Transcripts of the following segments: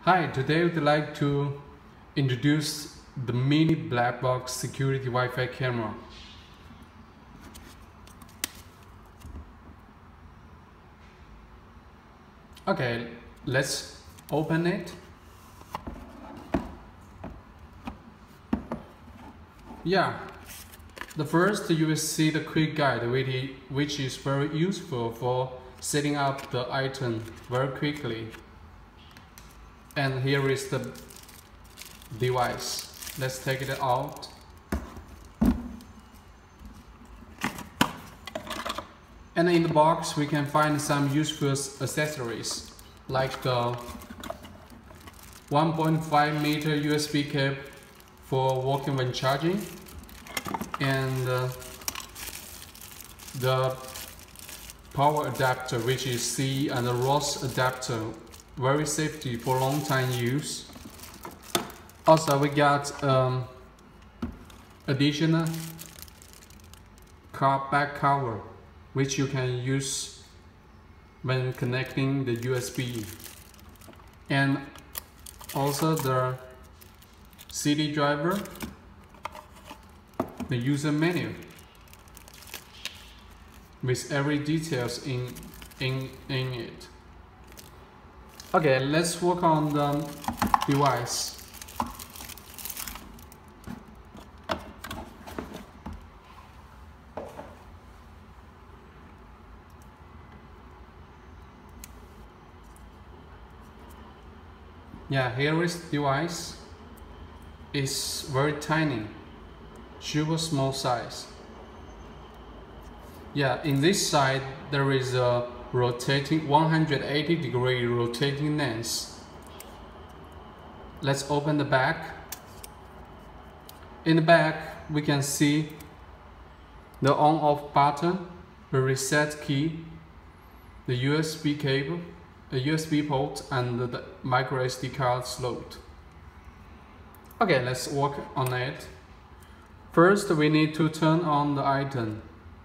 Hi, today we'd like to introduce the mini black box security Wi-Fi camera. Okay, let's open it. Yeah, the first you will see the quick guide which is very useful for setting up the item very quickly. And here is the device. Let's take it out. And in the box we can find some useful accessories like the 1.5 meter USB cable for walking when charging, and the power adapter, which is C and the RoHs adapter, very safety for long time use. Also we got additional back cover which you can use when connecting the USB, and also the CD driver, the user menu with every details in it. Okay, let's work on the device. Yeah, here is the device. It's very tiny, super small size. Yeah, in this side there is a rotating 180-degree rotating lens. Let's open the back. In the back we can see the on-off button, the reset key, the USB cable, a USB port, and the micro SD card slot. Okay, let's work on it. First we need to turn on the item.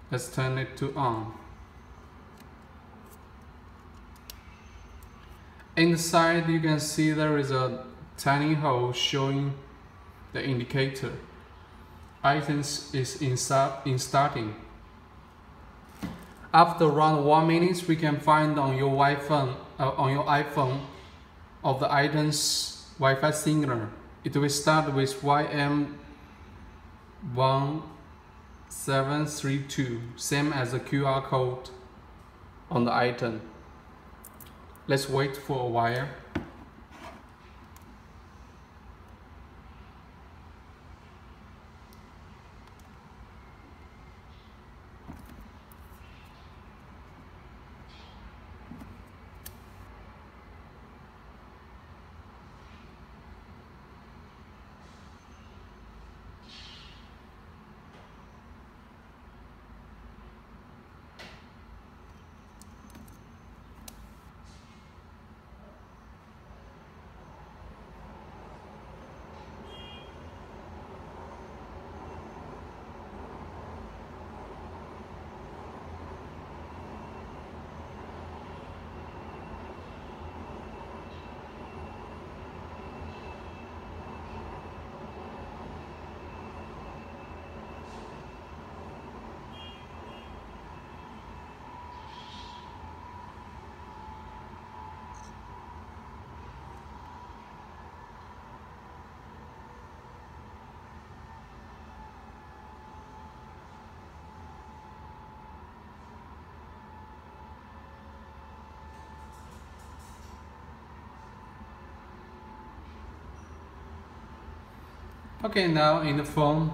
Let's turn it to on. Inside you can see there is a tiny hole showing the indicator. Items is in starting. After around 1 minute, we can find on your iPhone of the item's Wi-Fi signal. It will start with YM1732, same as the QR code on the item. Let's wait for a while. Okay, now in the phone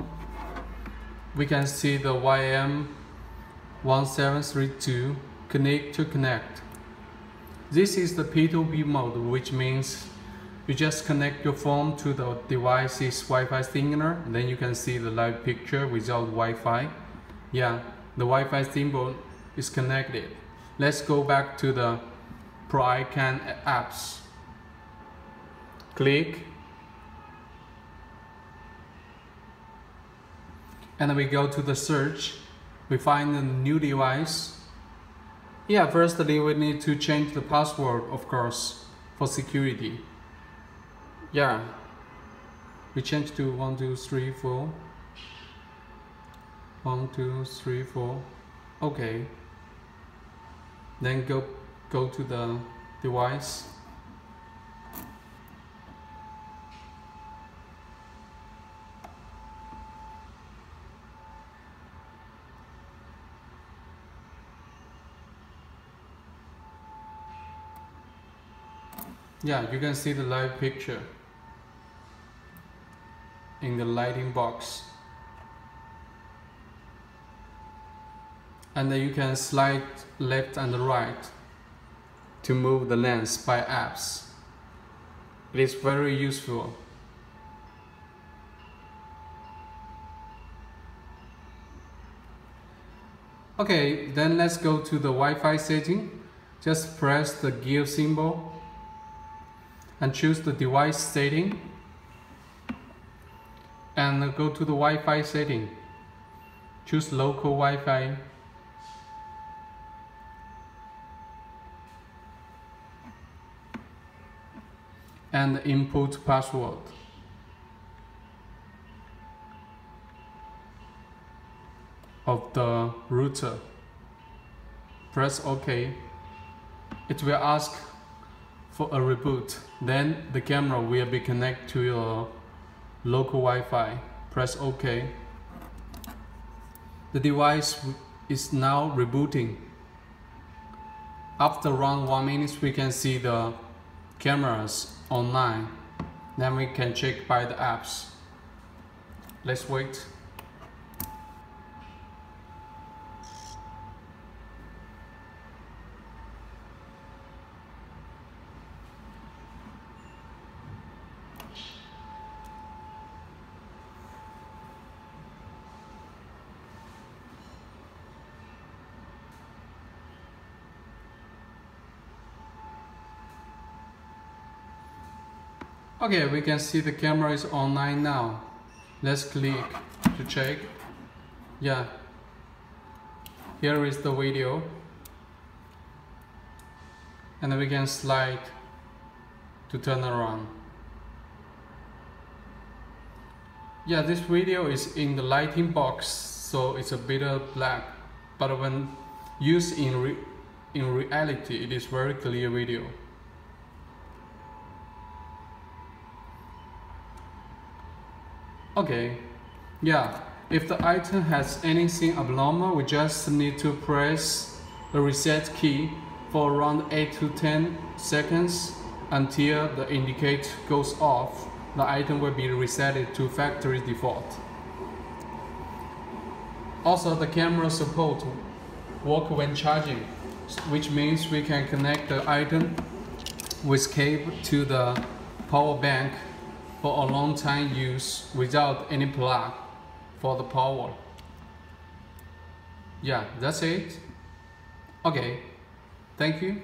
we can see the YM1732 connect. This is the P2P mode, which means you just connect your phone to the device's Wi-Fi signal, then you can see the live picture without Wi-Fi. Yeah, the Wi-Fi symbol is connected. Let's go back to the Pro Icon apps. Click. And we go to the search. We find a new device. Yeah, firstly we need to change the password, of course, for security. Yeah, we change to 1 2 3 4. 1 2 3 4. Okay, then go to the device. Yeah, you can see the live picture in the lighting box. And then you can slide left and right to move the lens by apps. It is very useful. Okay, then let's go to the Wi-Fi setting. Just press the gear symbol and choose the device setting and go to the Wi-Fi setting. Choose local Wi-Fi. And input password. Of the router. Press OK. It will ask for a reboot. Then the camera will be connected to your local Wi-Fi. Press OK. The device is now rebooting. After around 1 minute, we can see the cameras online. Then we can check by the apps. Let's wait. Okay, we can see the camera is online now. Let's click to check. Yeah, here is the video. And then we can slide to turn around. Yeah, this video is in the lighting box, so it's a bit black. But when used in reality, it is very clear video. Okay, yeah, if the item has anything abnormal, we just need to press the reset key for around 8 to 10 seconds until the indicator goes off. The item will be reset to factory default. Also, the camera support work when charging, which means we can connect the item with cable to the power bank for a long time use without any plug for the power. Yeah, that's it. Okay, thank you.